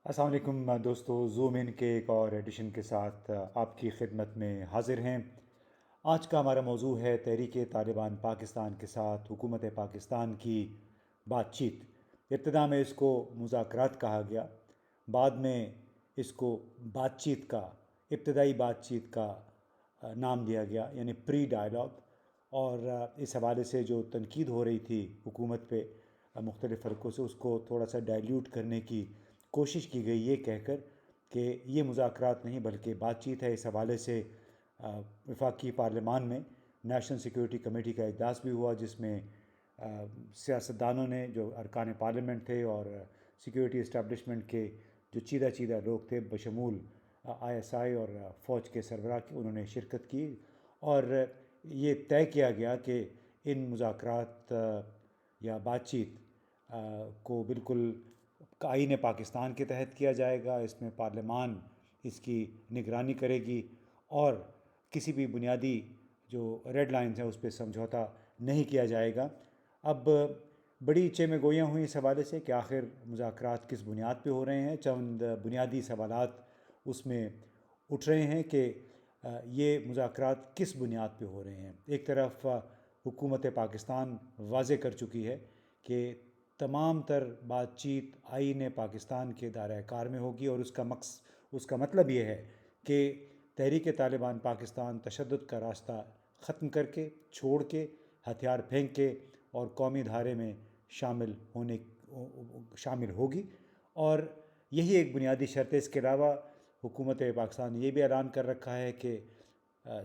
السلام علیکم دوستو، زوم ان کے ایک اور ایڈیشن کے ساتھ آپ کی خدمت میں حاضر ہیں۔ آج کا ہمارا موضوع ہے تحریک طالبان پاکستان کے ساتھ حکومت پاکستان کی بات چیت۔ ابتدا میں اس کو مذاکرات کہا گیا، بعد میں اس کو بات چیت کا ابتدائی بات چیت کا نام دیا گیا، یعنی پری ڈائلاگ۔ اور اس حوالے سے جو تنقید ہو رہی تھی حکومت پہ مختلف فرقوں سے، اس کو تھوڑا سا ڈائلیوٹ کرنے کی کوشش کی گئی، یہ کہہ کر کہ یہ مذاکرات نہیں بلکہ بات چیت ہے۔ اس حوالے سے وفاقی پارلیمان میں نیشنل سیکیورٹی کمیٹی کا اجلاس بھی ہوا، جس میں سیاستدانوں نے، جو ارکان پارلیمنٹ تھے اور سیکیورٹی اسٹیبلشمنٹ کے جو چیدہ لوگ تھے بشمول ISI اور فوج کے سربراہ کی، انہوں نے شرکت کی اور یہ طے کیا گیا کہ ان مذاکرات یا بات چیت کو بالکل آئین پاکستان کے تحت کیا جائے گا۔ اس میں پارلیمان اس کی نگرانی کرے گی اور کسی بھی بنیادی جو ریڈ لائنز ہیں اس پہ سمجھوتا نہیں کیا جائے گا۔ اب بڑی چہ گویاں ہوئیں اس حوالے سے کہ آخر مذاکرات کس بنیاد پہ ہو رہے ہیں۔ چند بنیادی سوالات اس میں اٹھ رہے ہیں کہ یہ مذاکرات کس بنیاد پہ ہو رہے ہیں۔ ایک طرف حکومت پاکستان واضح کر چکی ہے کہ تمام تر بات چیت آئین پاکستان کے دائرہ کار میں ہوگی، اور اس کا مطلب یہ ہے کہ تحریک طالبان پاکستان تشدد کا راستہ ختم کر کے، چھوڑ کے، ہتھیار پھینک کے اور قومی دھارے میں شامل ہوگی، اور یہی ایک بنیادی شرط ہے۔ اس کے علاوہ حکومت پاکستان نے یہ بھی اعلان کر رکھا ہے کہ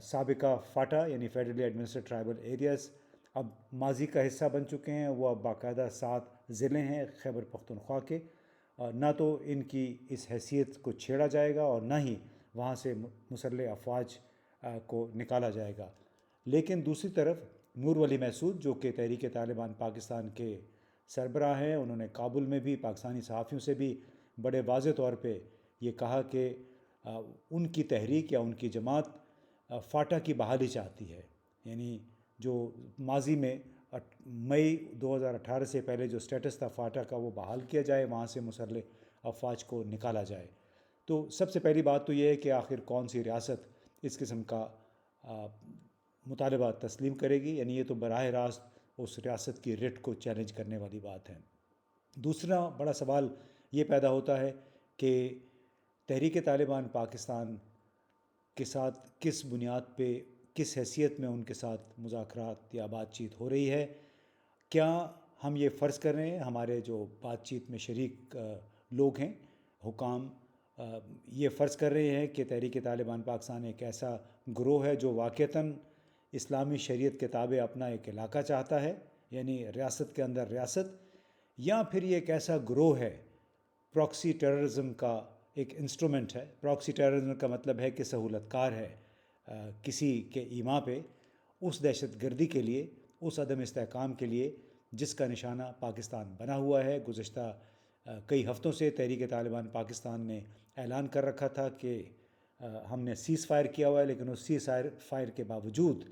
سابقہ فاٹا یعنی فیڈرلی ایڈمنسٹریڈ ٹرائبل ایریاز اب ماضی کا حصہ بن چکے ہیں۔ وہ اب باقاعدہ 7 ضلع ہیں خیبر پختونخوا کے۔ نہ تو ان کی اس حیثیت کو چھیڑا جائے گا اور نہ ہی وہاں سے مسلح افواج کو نکالا جائے گا۔ لیکن دوسری طرف نور ولی محسود، جو کہ تحریک طالبان پاکستان کے سربراہ ہیں، انہوں نے کابل میں بھی پاکستانی صحافیوں سے بھی بڑے واضح طور پہ یہ کہا کہ ان کی تحریک یا ان کی جماعت فاٹا کی بحالی چاہتی ہے، یعنی جو ماضی میں مئی 2018 سے پہلے جو سٹیٹس تھا فاٹا کا، وہ بحال کیا جائے، وہاں سے مسلح افواج کو نکالا جائے۔ تو سب سے پہلی بات تو یہ ہے کہ آخر کون سی ریاست اس قسم کا مطالبہ تسلیم کرے گی، یعنی یہ تو براہ راست اس ریاست کی رٹ کو چیلنج کرنے والی بات ہے۔ دوسرا بڑا سوال یہ پیدا ہوتا ہے کہ تحریک طالبان پاکستان کے ساتھ کس بنیاد پہ، کس حیثیت میں ان کے ساتھ مذاکرات یا بات چیت ہو رہی ہے۔ کیا ہم یہ فرض کر رہے ہیں، ہمارے جو بات چیت میں شریک لوگ ہیں، حکام، یہ فرض کر رہے ہیں کہ تحریک طالبان پاکستان ایک ایسا گروہ ہے جو واقعتاً اسلامی شریعت کے تابع اپنا ایک علاقہ چاہتا ہے، یعنی ریاست کے اندر ریاست، یا پھر یہ ایک ایسا گروہ ہے، پراکسی ٹیررزم کا ایک انسٹرومنٹ ہے۔ پراکسی ٹیررزم کا مطلب ہے کہ سہولت کار ہے کسی کے ایما پہ، اس دہشت گردی کے لیے، اس عدم استحکام کے لیے جس کا نشانہ پاکستان بنا ہوا ہے۔ گزشتہ کئی ہفتوں سے تحریک طالبان پاکستان نے اعلان کر رکھا تھا کہ ہم نے سیز فائر کیا ہوا ہے، لیکن اس سیز فائر کے باوجود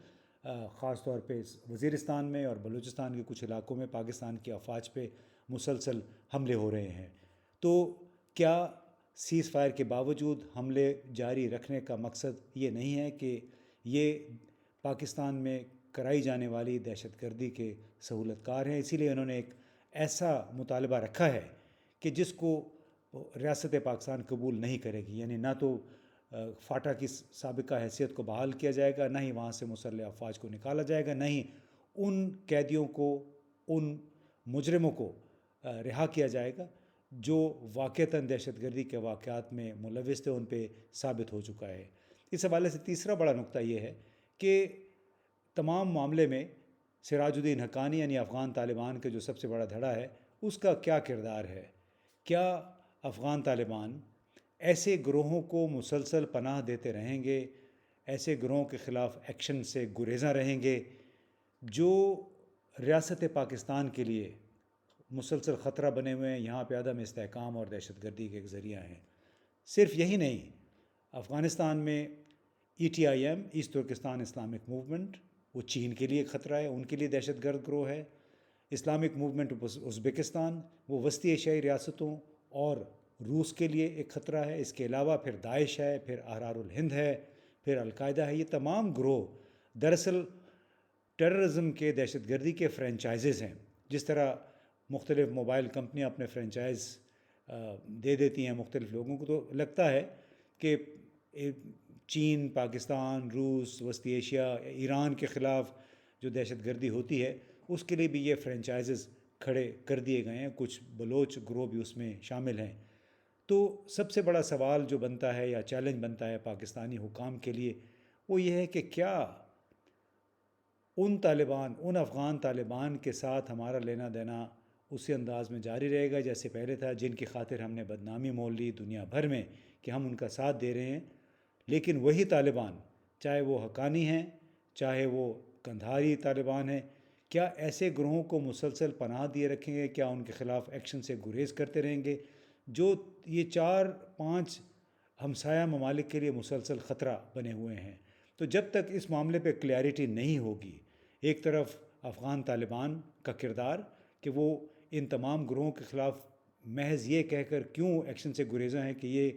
خاص طور پہ وزیرستان میں اور بلوچستان کے کچھ علاقوں میں پاکستان کی افواج پہ مسلسل حملے ہو رہے ہیں۔ تو کیا سیز فائر کے باوجود حملے جاری رکھنے کا مقصد یہ نہیں ہے کہ یہ پاکستان میں کرائی جانے والی دہشت گردی کے سہولت کار ہیں؟ اسی لیے انہوں نے ایک ایسا مطالبہ رکھا ہے کہ جس کو ریاست پاکستان قبول نہیں کرے گی، یعنی نہ تو فاٹا کی سابقہ حیثیت کو بحال کیا جائے گا، نہ ہی وہاں سے مسلح افواج کو نکالا جائے گا، نہ ہی ان قیدیوں کو، ان مجرموں کو رہا کیا جائے گا جو واقعتاً دہشت گردی کے واقعات میں ملوث تھے، ان پہ ثابت ہو چکا ہے۔ اس حوالے سے تیسرا بڑا نقطہ یہ ہے کہ تمام معاملے میں سراج الدین حقانی یعنی افغان طالبان کے جو سب سے بڑا دھڑا ہے، اس کا کیا کردار ہے؟ کیا افغان طالبان ایسے گروہوں کو مسلسل پناہ دیتے رہیں گے، ایسے گروہوں کے خلاف ایکشن سے گریزاں رہیں گے جو ریاست پاکستان کے لیے مسلسل خطرہ بنے ہوئے ہیں، یہاں پہ عدم استحکام اور دہشت گردی کے ایک ذریعہ ہیں؟ صرف یہی نہیں، افغانستان میں ETIM East Turkestan Islamic Movement, وہ چین کے لیے خطرہ ہے، ان کے لیے دہشت گرد گروہ ہے۔ اسلامک موومنٹ ازبکستان، وہ وسطی ایشیائی ریاستوں اور روس کے لیے ایک خطرہ ہے، اس کے علاوہ پھر داعش ہے، پھر احرار الہند ہے، پھر القاعدہ ہے۔ یہ تمام گروہ دراصل ٹیررزم کے، دہشت گردی کے فرنچائزز ہیں۔ جس طرح مختلف موبائل کمپنیاں اپنے فرنچائز دے دیتی ہیں مختلف لوگوں کو، تو لگتا ہے کہ چین، پاکستان، روس، وسطی ایشیا، ایران کے خلاف جو دہشت گردی ہوتی ہے اس کے لیے بھی یہ فرنچائزز کھڑے کر دیے گئے ہیں، کچھ بلوچ گروہ بھی اس میں شامل ہیں۔ تو سب سے بڑا سوال جو بنتا ہے یا چیلنج بنتا ہے پاکستانی حکام کے لیے وہ یہ ہے کہ کیا ان افغان طالبان کے ساتھ ہمارا لینا دینا اسی انداز میں جاری رہے گا جیسے پہلے تھا، جن کی خاطر ہم نے بدنامی مول لی دنیا بھر میں کہ ہم ان کا ساتھ دے رہے ہیں، لیکن وہی طالبان، چاہے وہ حقانی ہیں، چاہے وہ قندھاری طالبان ہیں، کیا ایسے گروہوں کو مسلسل پناہ دیے رکھیں گے؟ کیا ان کے خلاف ایکشن سے گریز کرتے رہیں گے؟ جو یہ 4-5 ہمسایہ ممالک کے لیے مسلسل خطرہ بنے ہوئے ہیں۔ تو جب تک اس معاملے پہ کلیئرٹی نہیں ہوگی، ایک طرف افغان طالبان کا کردار کہ وہ ان تمام گروہوں کے خلاف محض یہ کہہ کر کیوں ایکشن سے گریزاں ہیں کہ یہ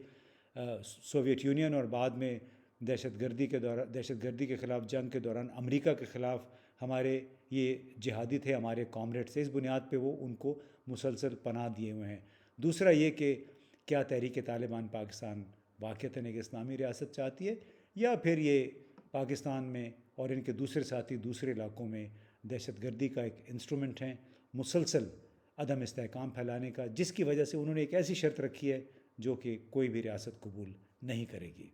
سوویت یونین اور بعد میں دہشت گردی کے خلاف جنگ کے دوران امریکہ کے خلاف ہمارے یہ جہادی تھے، ہمارے کامریڈ تھے، اس بنیاد پہ وہ ان کو مسلسل پناہ دیے ہوئے ہیں۔ دوسرا یہ کہ کیا تحریک طالبان پاکستان واقعتاً ایک اسلامی ریاست چاہتی ہے، یا پھر یہ پاکستان میں اور ان کے دوسرے ساتھی دوسرے علاقوں میں دہشت گردی کا ایک انسٹرومنٹ ہیں، مسلسل عدم استحکام پھیلانے کا، جس کی وجہ سے انہوں نے ایک ایسی شرط رکھی ہے جو کہ کوئی بھی ریاست قبول نہیں کرے گی۔